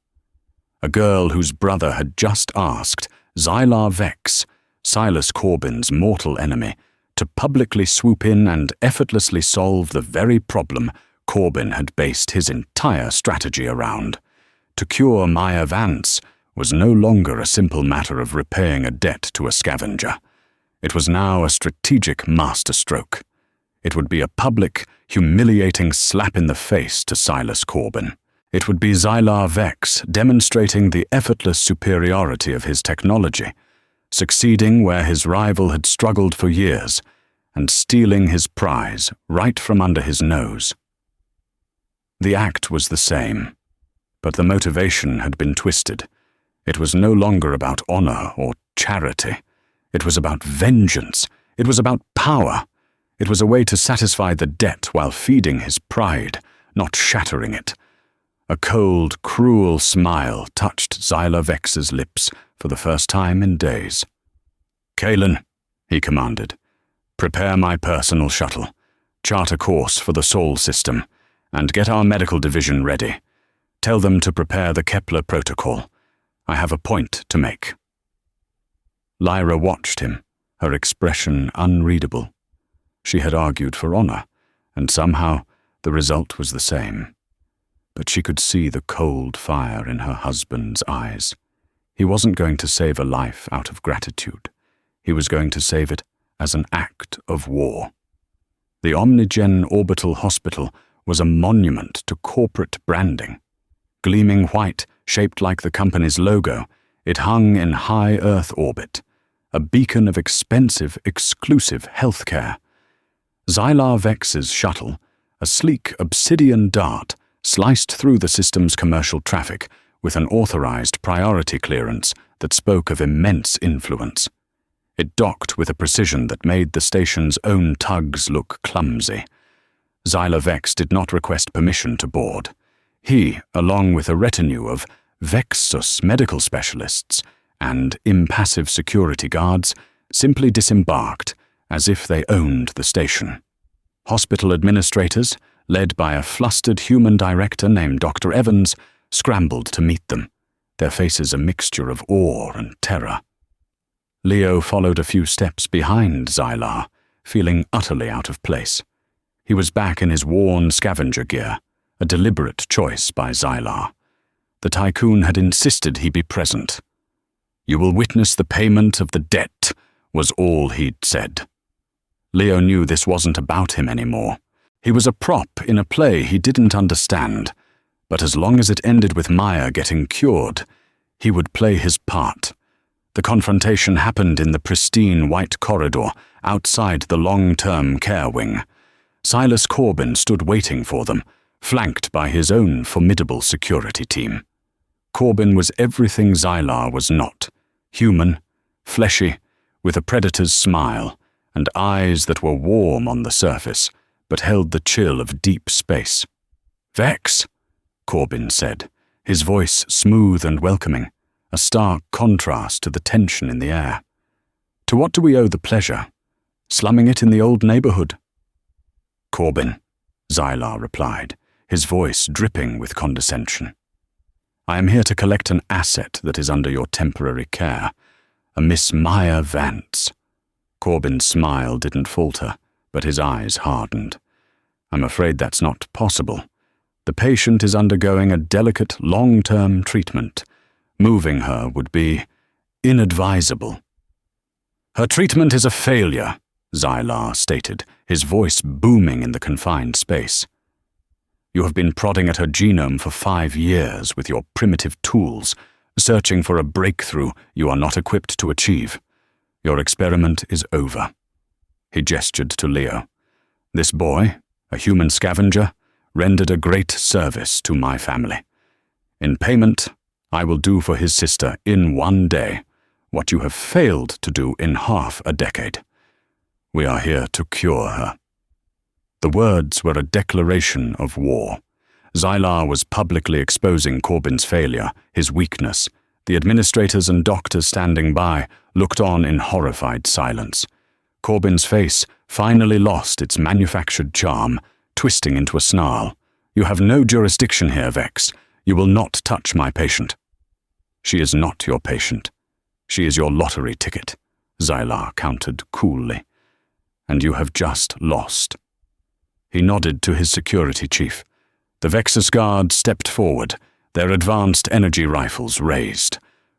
A girl whose brother had just asked Xyla Vex, Silas Corbin's mortal enemy, to publicly swoop in and effortlessly solve the very problem Corbin had based his entire strategy around. To cure Maya Vance was no longer a simple matter of repaying a debt to a scavenger. It was now a strategic masterstroke. It would be a public, humiliating slap in the face to Silas Corbin. It would be Xyla Vex demonstrating the effortless superiority of his technology, succeeding where his rival had struggled for years, and stealing his prize right from under his nose. The act was the same, but the motivation had been twisted. It was no longer about honor or charity. It was about vengeance. It was about power. It was a way to satisfy the debt while feeding his pride, not shattering it. A cold, cruel smile touched Xyla Vex's lips for the first time in days. Kalen, he commanded, prepare my personal shuttle, chart a course for the Sol system, and get our medical division ready. Tell them to prepare the Kepler protocol. I have a point to make. Lyra watched him, her expression unreadable. She had argued for honor, and somehow the result was the same. But she could see the cold fire in her husband's eyes. He wasn't going to save a life out of gratitude. He was going to save it as an act of war. The Omnigen Orbital Hospital was a monument to corporate branding. Gleaming white, shaped like the company's logo, it hung in high Earth orbit, a beacon of expensive, exclusive healthcare. Xylar Vex's shuttle, a sleek obsidian dart, sliced through the system's commercial traffic with an authorized priority clearance that spoke of immense influence. It docked with a precision that made the station's own tugs look clumsy. Xylar Vex did not request permission to board. He, along with a retinue of Vexus medical specialists and impassive security guards, simply disembarked as if they owned the station. Hospital administrators, led by a flustered human director named Dr. Evans, scrambled to meet them, their faces a mixture of awe and terror. Leo followed a few steps behind Xylar, feeling utterly out of place. He was back in his worn scavenger gear, a deliberate choice by Xylar. The Tycoon had insisted he be present. "You will witness the payment of the debt," was all he'd said. Leo knew this wasn't about him anymore. He was a prop in a play he didn't understand, but as long as it ended with Maya getting cured, he would play his part. The confrontation happened in the pristine white corridor outside the long-term care wing. Silas Corbin stood waiting for them, flanked by his own formidable security team. Corbin was everything Xylar was not: human, fleshy, with a predator's smile, and eyes that were warm on the surface, but held the chill of deep space. "Vex," Corbin said, his voice smooth and welcoming, a stark contrast to the tension in the air. "To what do we owe the pleasure? Slumming it in the old neighborhood?" "Corbin," Xylar replied, his voice dripping with condescension. "I am here to collect an asset that is under your temporary care, a Miss Maya Vance." Corbin's smile didn't falter, but his eyes hardened. "I'm afraid that's not possible. The patient is undergoing a delicate long-term treatment. Moving her would be inadvisable." "Her treatment is a failure," Xylar stated, his voice booming in the confined space. "You have been prodding at her genome for 5 years with your primitive tools, searching for a breakthrough you are not equipped to achieve. Your experiment is over." He gestured to Leo. "This boy, a human scavenger, rendered a great service to my family. In payment, I will do for his sister in 1 day what you have failed to do in half a decade. We are here to cure her." The words were a declaration of war. Xylar was publicly exposing Corbin's failure, his weakness. The administrators and doctors standing by looked on in horrified silence. Corbin's face finally lost its manufactured charm, twisting into a snarl. "You have no jurisdiction here, Vex. You will not touch my patient." "She is not your patient. She is your lottery ticket," Xylar countered coolly. "And you have just lost." He nodded to his security chief. The Vexus guard stepped forward, their advanced energy rifles raised.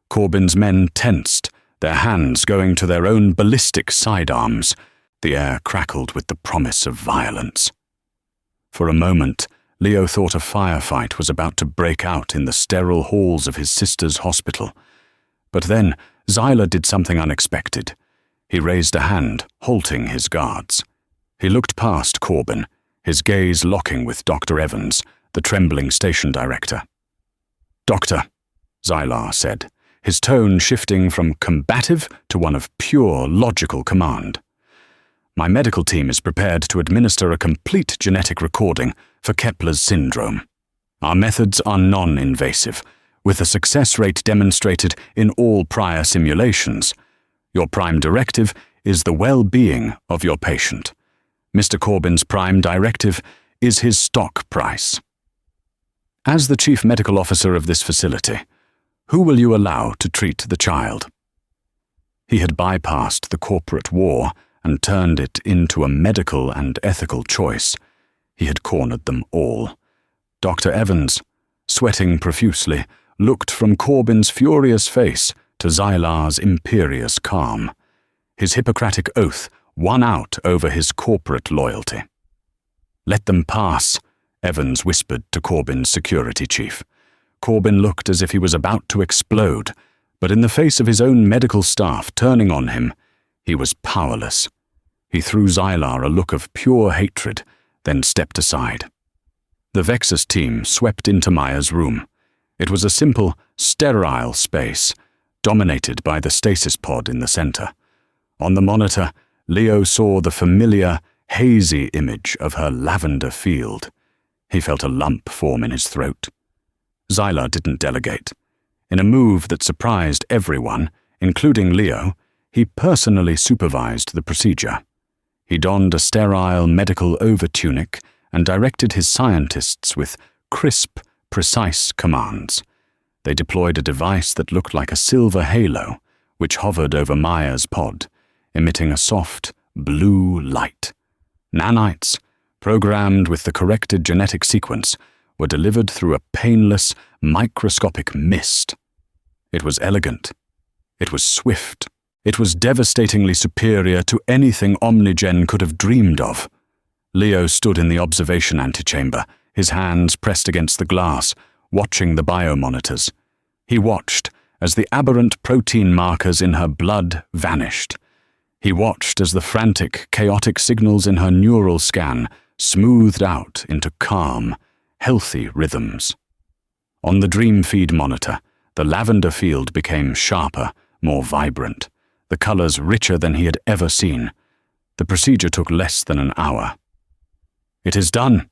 Corbin's men tensed, their hands going to their own ballistic sidearms. The air crackled with the promise of violence. For a moment, Leo thought a firefight was about to break out in the sterile halls of his sister's hospital. But then, Xylar did something unexpected. He raised a hand, halting his guards. He looked past Corbin, his gaze locking with Dr. Evans, the trembling station director. "Doctor," Xylar said, his tone shifting from combative to one of pure logical command. "My medical team is prepared to administer a complete genetic recording for Kepler's syndrome. Our methods are non-invasive, with a success rate demonstrated in all prior simulations. Your prime directive is the well-being of your patient. Mr. Corbin's prime directive is his stock price. As the chief medical officer of this facility, who will you allow to treat the child?" He had bypassed the corporate war and turned it into a medical and ethical choice. He had cornered them all. Dr. Evans, sweating profusely, looked from Corbin's furious face to Xylar's imperious calm. His Hippocratic oath won out over his corporate loyalty. "Let them pass," Evans whispered to Corbyn's security chief. Corbyn looked as if he was about to explode, but in the face of his own medical staff turning on him, he was powerless. He threw Zylar a look of pure hatred, then stepped aside. The Vexus team swept into Maya's room. It was a simple, sterile space, dominated by the stasis pod in the center. On the monitor, Leo saw the familiar, hazy image of her lavender field. He felt a lump form in his throat. Zylar didn't delegate. In a move that surprised everyone, including Leo, he personally supervised the procedure. He donned a sterile medical overtunic and directed his scientists with crisp, precise commands. They deployed a device that looked like a silver halo, which hovered over Maya's pod, emitting a soft, blue light. Nanites, programmed with the corrected genetic sequence, were delivered through a painless, microscopic mist. It was elegant. It was swift. It was devastatingly superior to anything Omnigen could have dreamed of. Leo stood in the observation antechamber, his hands pressed against the glass, watching the biomonitors. He watched as the aberrant protein markers in her blood vanished. He watched as the frantic, chaotic signals in her neural scan smoothed out into calm, healthy rhythms. On the dream feed monitor, the lavender field became sharper, more vibrant, the colors richer than he had ever seen. The procedure took less than an hour. "It is done,"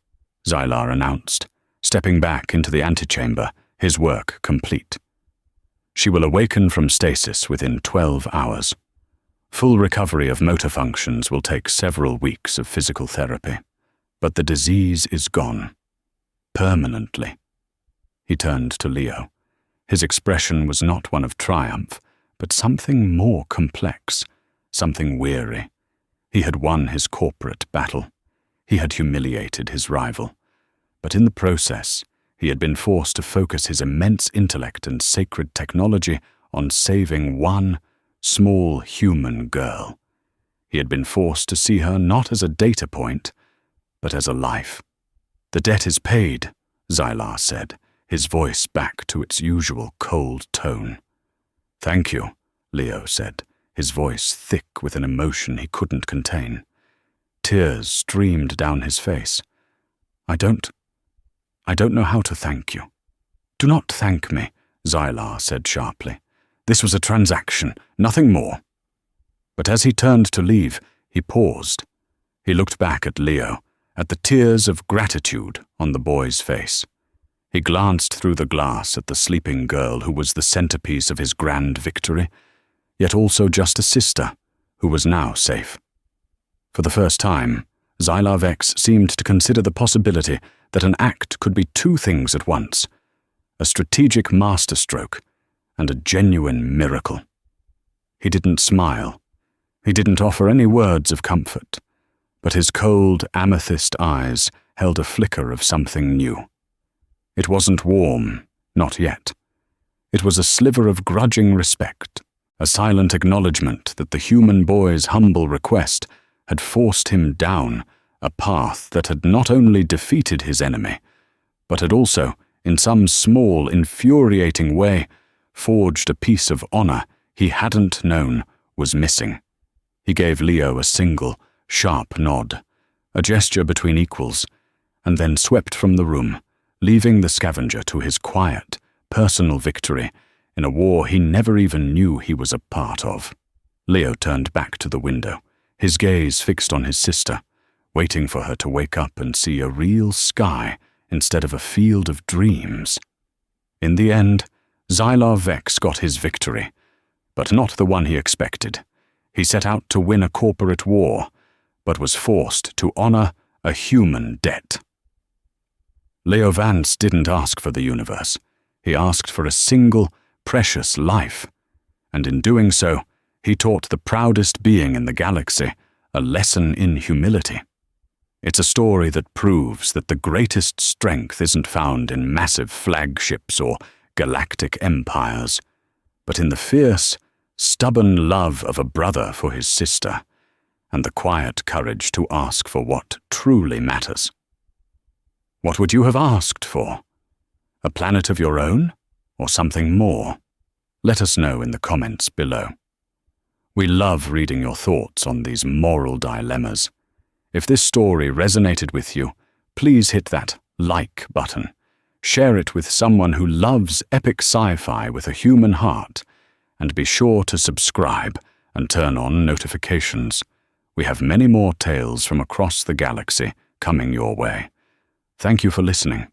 Zylar announced, stepping back into the antechamber, his work complete. She will awaken from stasis within 12 hours. Full recovery of motor functions will take several weeks of physical therapy, but the disease is gone. Permanently. He turned to Leo. His expression was not one of triumph, but something more complex, something weary. He had won his corporate battle. He had humiliated his rival. But in the process, he had been forced to focus his immense intellect and sacred technology on saving one small human girl. He had been forced to see her not as a data point, but as a life. "The debt is paid," Zylar said, his voice back to its usual cold tone. "Thank you," Leo said, his voice thick with an emotion he couldn't contain. Tears streamed down his face. I don't know how to thank you." "Do not thank me," Zylar said sharply. "This was a transaction, nothing more." But as he turned to leave, he paused. He looked back at Leo, at the tears of gratitude on the boy's face. He glanced through the glass at the sleeping girl who was the centerpiece of his grand victory, yet also just a sister who was now safe. For the first time, Zylar Vex seemed to consider the possibility that an act could be two things at once, a strategic masterstroke and a genuine miracle. He didn't smile. He didn't offer any words of comfort, but his cold amethyst eyes held a flicker of something new. It wasn't warm, not yet. It was a sliver of grudging respect, a silent acknowledgement that the human boy's humble request had forced him down a path that had not only defeated his enemy, but had also, in some small, infuriating way, forged a piece of honor he hadn't known was missing. He gave Leo a single, sharp nod, a gesture between equals, and then swept from the room, leaving the scavenger to his quiet, personal victory in a war he never even knew he was a part of. Leo turned back to the window, his gaze fixed on his sister, waiting for her to wake up and see a real sky instead of a field of dreams. In the end, Zylar Vex got his victory, but not the one he expected. He set out to win a corporate war, but was forced to honor a human debt. Leo Vance didn't ask for the universe. He asked for a single, precious life, and in doing so, he taught the proudest being in the galaxy a lesson in humility. It's a story that proves that the greatest strength isn't found in massive flagships or galactic empires, but in the fierce, stubborn love of a brother for his sister, and the quiet courage to ask for what truly matters. What would you have asked for? A planet of your own, or something more? Let us know in the comments below. We love reading your thoughts on these moral dilemmas. If this story resonated with you, please hit that like button. Share it with someone who loves epic sci-fi with a human heart, and be sure to subscribe and turn on notifications. We have many more tales from across the galaxy coming your way. Thank you for listening.